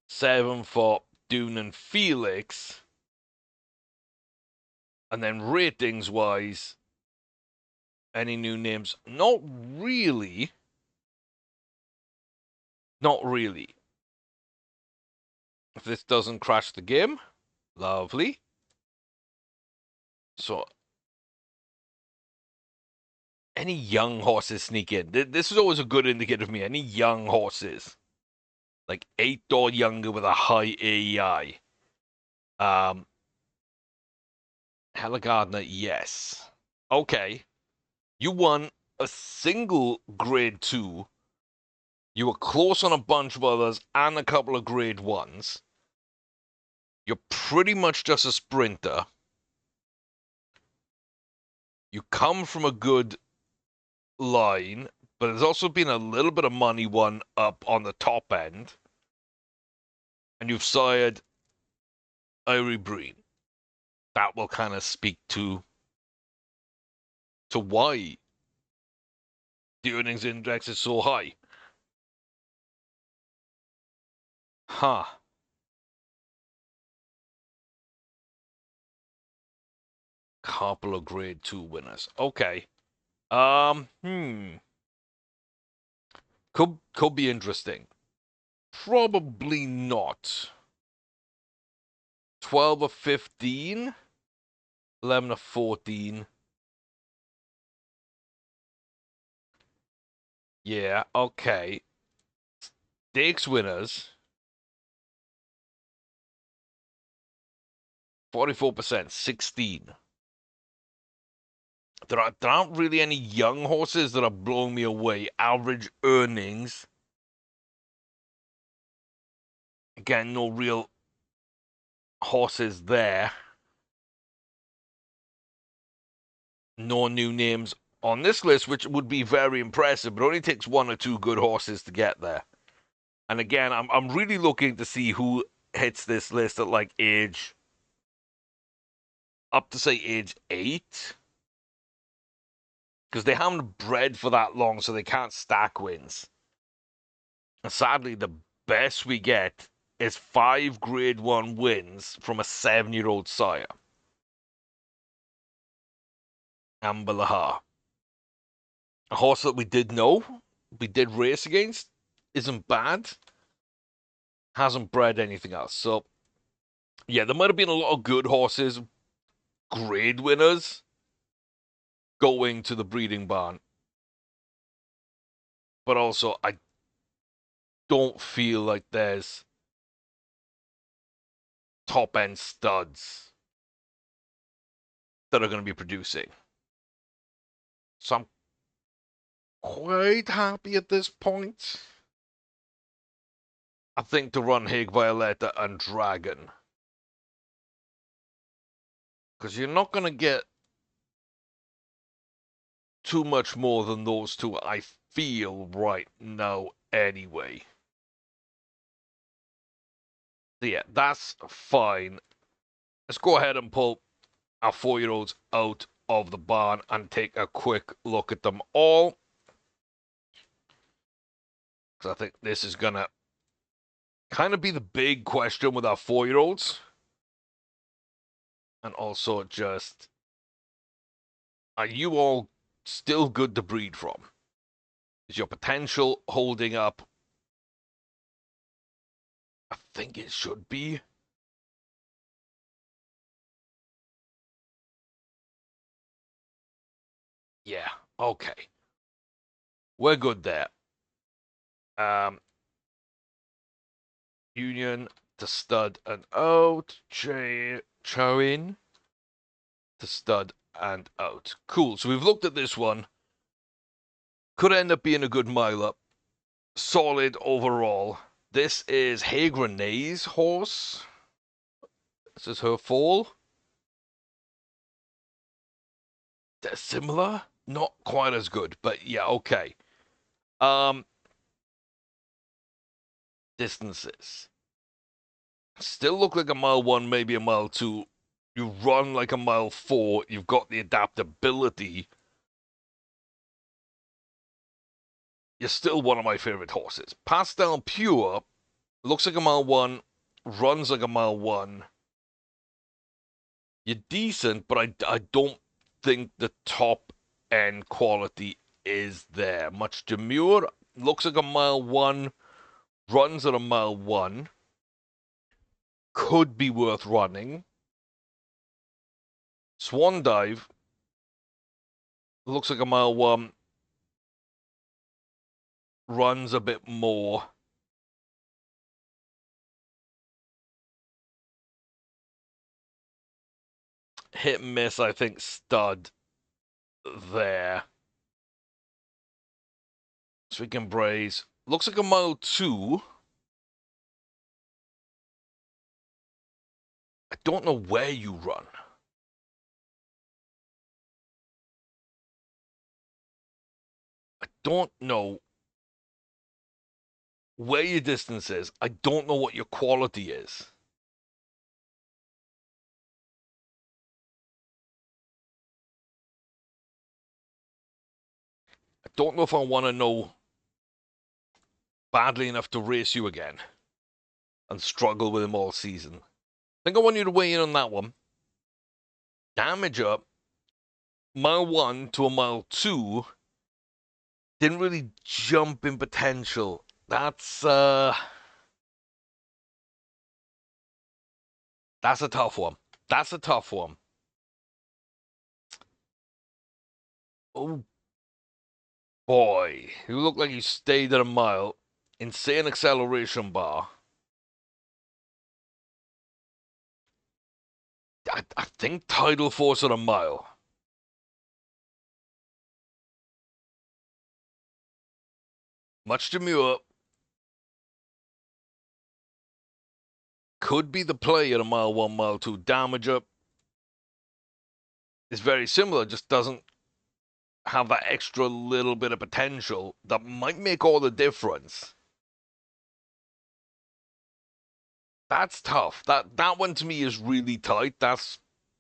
7 for Dune and Felix. And then ratings wise, any new names? Not really. Not really. If this doesn't crash the game, lovely. So, any young horses sneak in? This is always a good indicator for me. Any young horses, like 8 or younger with a high AEI. Hella Gardner, yes. Okay. You won a single grade 2. You were close on a bunch of others and a couple of grade 1s. You're pretty much just a sprinter. You come from a good line, but there's also been a little bit of money won up on the top end. And you've sired Irie Breen. That will kind of speak to why the earnings index is so high. Huh. Couple of grade 2 winners. Okay. Could be interesting. Probably not. 12 or 15. 11 or 14. Yeah, okay. Stakes winners. 44%, 16. There aren't really any young horses that are blowing me away. Average earnings. Again, no real horses there. No new names on this list, which would be very impressive, but it only takes one or two good horses to get there. And again, I'm really looking to see who hits this list at like age up to say age 8. Because they haven't bred for that long, so they can't stack wins. And sadly, the best we get is 5 grade 1 wins from a 7-year-old sire. Ambalaha. A horse that we did know, we did race against, isn't bad. Hasn't bred anything else. So, yeah, there might have been a lot of good horses, grade winners, going to the breeding barn. But also, I don't feel like there's top-end studs that are going to be producing. So I'm quite happy at this point. I think to run Hague Violetta and Dragon. Because you're not going to get too much more than those two, I feel, right now anyway. So yeah, that's fine. Let's go ahead and pull our 4-year-olds out of the barn and take a quick look at them all. Because I think this is going to kind of be the big question with our 4-year-olds. And also just, are you all still good to breed from? Is your potential holding up? I think it should be. Yeah, okay. We're good there. Union to stud and out. Choin to stud and out. Cool. So we've looked at this one. Could end up being a good mile up. Solid overall. This is Hague Renee's horse. This is her foal. They're similar. Not quite as good, but yeah, okay. Distances. Still look like a mile 1, maybe a mile 2. You run like a mile 4. You've got the adaptability. You're still one of my favorite horses. Pastel Pure looks like a mile 1, runs like a mile 1. You're decent, but I don't think the top end quality is there. Much Demure looks like a mile 1, runs at a mile 1. Could be worth running. Swan Dive looks like a mile 1, runs a bit more. Hit and miss, I think, stud there. Speaking Braze, looks like a mile 2. I don't know where you run. I don't know where your distance is. I don't know what your quality is. I don't know if I want to know badly enough to race you again and struggle with him all season. I think I want you to weigh in on that one. Damage up. Mile 1 to a mile 2. Didn't really jump in potential. That's a tough one. That's a tough one. Oh boy, you look like you stayed at a mile. Insane acceleration bar. I think Tidal Force at a mile. Much demure. Could be the play at a mile 1, mile 2. Damager is very similar, just doesn't have that extra little bit of potential that might make all the difference. That's tough. That one to me is really tight. That's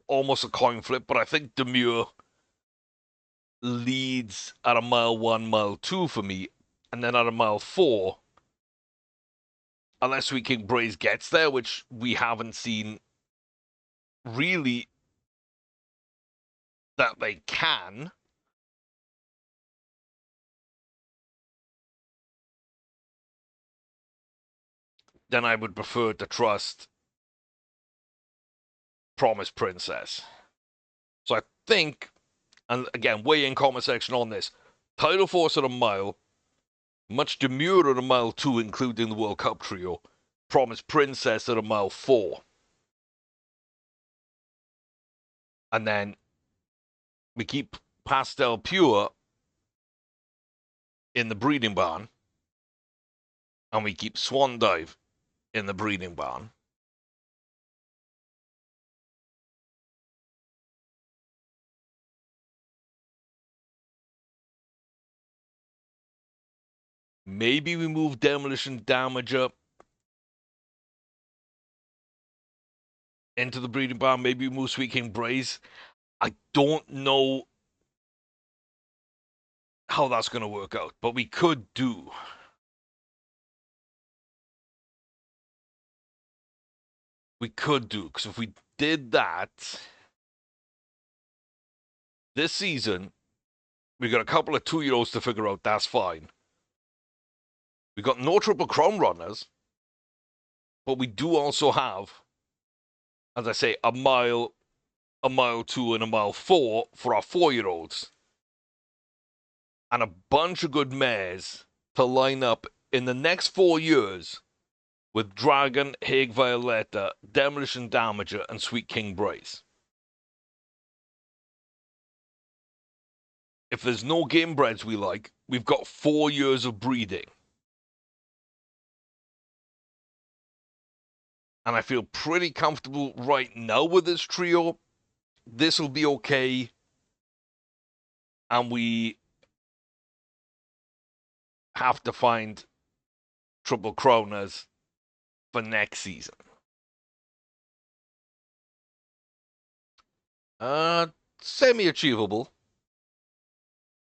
almost a coin flip, but I think Demure leads at a mile 1, mile 2 for me, and then at a mile 4, unless Sweet King Braze gets there, which we haven't seen really that they can. Then I would prefer to trust Promise Princess. So I think, and again, weigh in comment section on this. Tidal Force at a mile, Much Demure at a mile 2, including the World Cup trio. Promise Princess at a mile 4. And then we keep Pastel Pure in the breeding barn. And we keep Swan Dive in the breeding barn. Maybe we move Demolition Damager into the breeding barn. Maybe we move Sweet King Braze. I don't know how that's going to work out, but we could do. We could do, because if we did that this season, we got a couple of 2-year-olds to figure out. That's fine. We got no Triple Crown runners, but we do also have, as I say, a mile 2, and a mile 4 for our 4-year-olds. And a bunch of good mares to line up in the next 4 years with Dragon, Hague Violetta, Demolition Damager, and Sweet King Brace. If there's no game breds we like, we've got 4 years of breeding. And I feel pretty comfortable right now with this trio. This will be okay. And we have to find Triple Crowners for next season. Semi-achievable.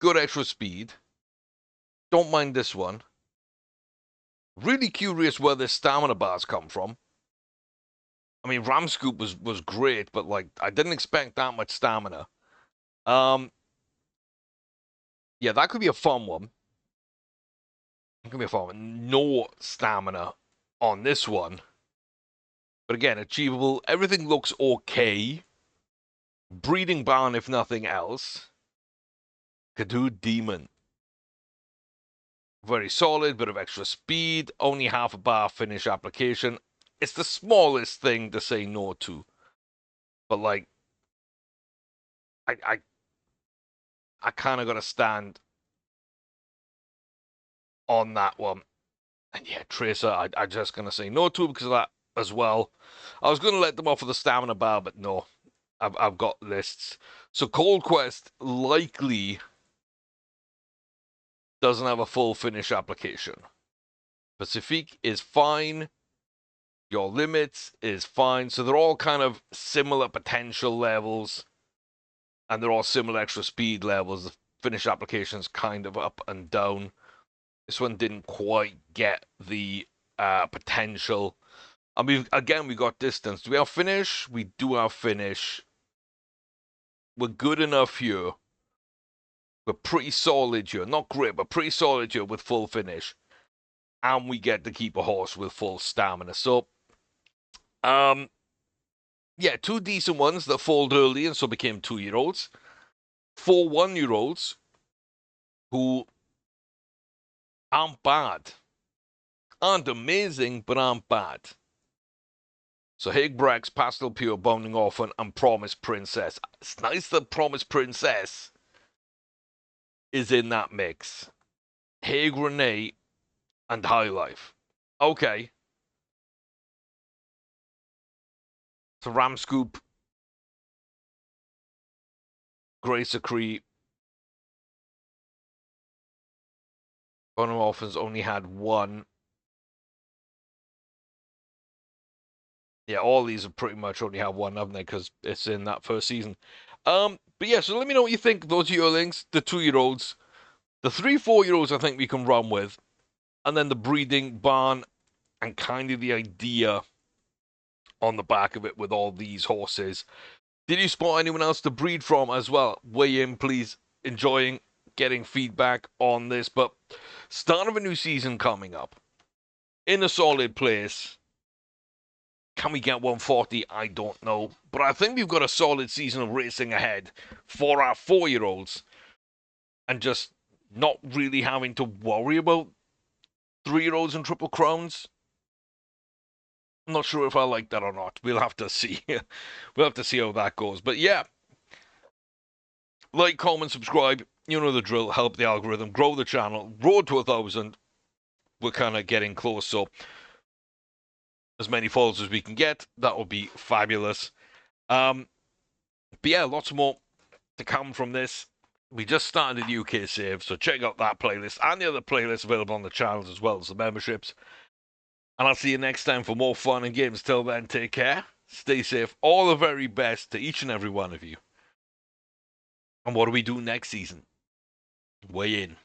Good extra speed. Don't mind this one. Really curious where this stamina bars come from. I mean, Ram Scoop was great, but like I didn't expect that much stamina. Yeah, that could be a fun one. It could be a fun one. No stamina on this one. But again, achievable. Everything looks okay. Breeding barn, if nothing else. Kadoo Demon. Very solid, bit of extra speed. Only half a bar finish application. It's the smallest thing to say no to. But like, I kind of got to stand on that one. And yeah, Tracer, I'm just going to say no to because of that as well. I was going to let them off of the stamina bar, but no. I've got lists. So Cold Quest likely doesn't have a full finish application. Pacifique is fine. Your Limits is fine. So they're all kind of similar potential levels. And they're all similar extra speed levels. The finish application's kind of up and down. This one didn't quite get the potential. And we got distance. Do we have finish? We do have finish. We're good enough here. We're pretty solid here. Not great, but pretty solid here with full finish. And we get to keep a horse with full stamina. So, yeah, 2 decent ones that fold early and so became 2-year-olds. 4 1-year-olds who aren't bad. Aren't amazing, but aren't bad. So Higbrex, Pastel Pure, Bounding Orphan, and Promised Princess. It's nice that Promised Princess is in that mix. Hig Renee and High Life. Okay. So Ram Scoop, Grace Acree, Bounding Orphans only had one. Yeah, all these have pretty much only have one, haven't they? Because it's in that first season. But yeah, so let me know what you think. Those are your links. The 2-year-olds. The 3-4-year-olds I think we can run with. And then the breeding barn and kind of the idea on the back of it with all these horses. Did you spot anyone else to breed from as well? Weigh in, please. Enjoying getting feedback on this. But start of a new season coming up. In a solid place. Can we get 140? I don't know. But I think we've got a solid season of racing ahead for our 4-year-olds. And just not really having to worry about 3-year-olds and Triple Crowns. I'm not sure if I like that or not. We'll have to see. We'll have to see how that goes. But yeah. Like, comment, subscribe. You know the drill. Help the algorithm. Grow the channel. Road to 1,000. We're kind of getting close. So as many followers as we can get. That would be fabulous. But yeah, lots more to come from this. We just started a UK save, so check out that playlist and the other playlists available on the channels as well as the memberships. And I'll see you next time for more fun and games. Till then, take care, stay safe, all the very best to each and every one of you. And what do we do next season? Weigh in.